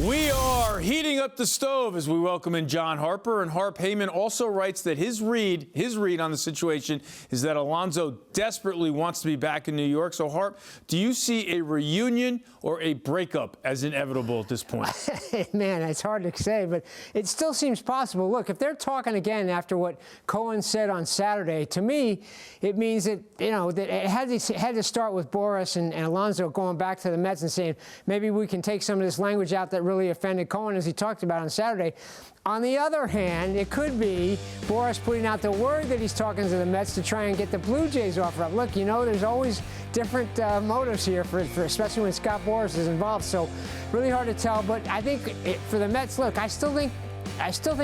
We are heating up the stove as we welcome in Jon Harper. And Harp Heyman also writes that his read on the situation is that Alonso desperately wants to be back in New York. So, Harp, do you see a reunion or a breakup as inevitable at this point? Man, it's hard to say, but it still seems possible. Look, if they're talking again after what Cohen said on Saturday, to me, it means that, that it had to start with Boras and Alonso going back to the Mets and saying, maybe we can take some of this language out that really offended Cohen, as he talked about on Saturday. On the other hand, it could be Boras putting out the word that he's talking to the Mets to try and get the Blue Jays offer up. Look, there's always different motives here, for especially when Scott Boras is involved. So really hard to tell. But I think for the Mets, look, I still think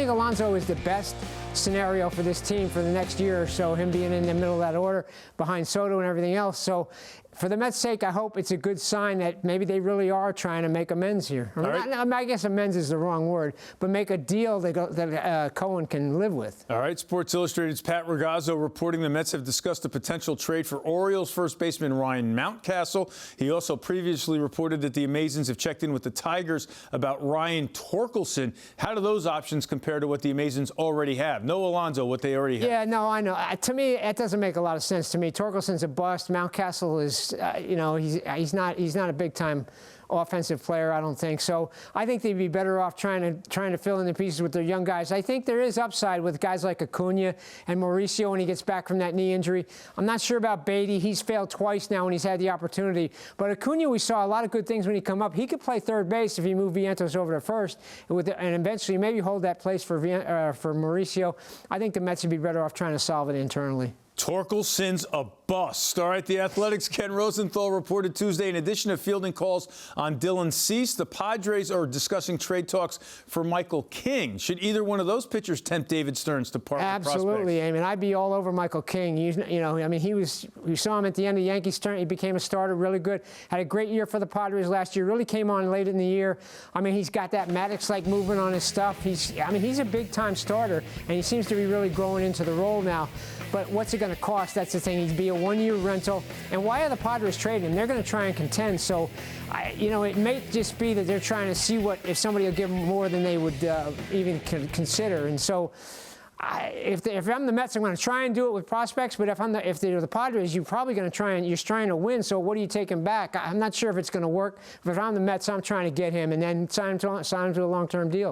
Alonso is the best scenario for this team for the next year or so, him being in the middle of that order behind Soto and everything else. So for the Mets' sake, I hope it's a good sign that maybe they really are trying to make amends here. I guess amends is the wrong word, but make a deal that Cohen can live with. All right, Sports Illustrated's Pat Ragazzo reporting the Mets have discussed a potential trade for Orioles first baseman Ryan Mountcastle. He also previously reported that the Amazons have checked in with the Tigers about Ryan Torkelson. How do those options compare to what the Amazons already have? No Alonso, what they already have. Yeah, no, I know. To me, it doesn't make a lot of sense to me. Torkelson's a bust. Mountcastle is, he's not a big-time offensive player, I don't think. So I think they'd be better off trying to fill in the pieces with their young guys. I think there is upside with guys like Acuna and Mauricio when he gets back from that knee injury. I'm not sure about Beatty. He's failed twice now when he's had the opportunity. But Acuna, we saw a lot of good things when he come up. He could play third base if he moved Vientos over to first, and eventually maybe hold that place for Mauricio. I think the Mets would be better off trying to solve it internally. Torkelson's a bust. All right, the Athletics' Ken Rosenthal reported Tuesday, in addition to fielding calls on Dylan Cease, the Padres are discussing trade talks for Michael King. Should either one of those pitchers tempt David Stearns to part with prospects? Absolutely. I mean, I'd be all over Michael King. We saw him at the end of Yankees' turn. He became a starter, really good. Had a great year for the Padres last year. Really came on late in the year. I mean, he's got that Maddox-like movement on his stuff. He's a big-time starter, and he seems to be really growing into the role now. But what's it going to cost? That's the thing. He'd be a one-year rental. And why are the Padres trading him? They're going to try and contend. So, it may just be that they're trying to see if somebody will give them more than they would even consider. And so, if I'm the Mets, I'm going to try and do it with prospects. But if they're the Padres, you're probably going to you're trying to win. So what are you taking back? I'm not sure if it's going to work. But if I'm the Mets, I'm trying to get him and then sign him to a long-term deal.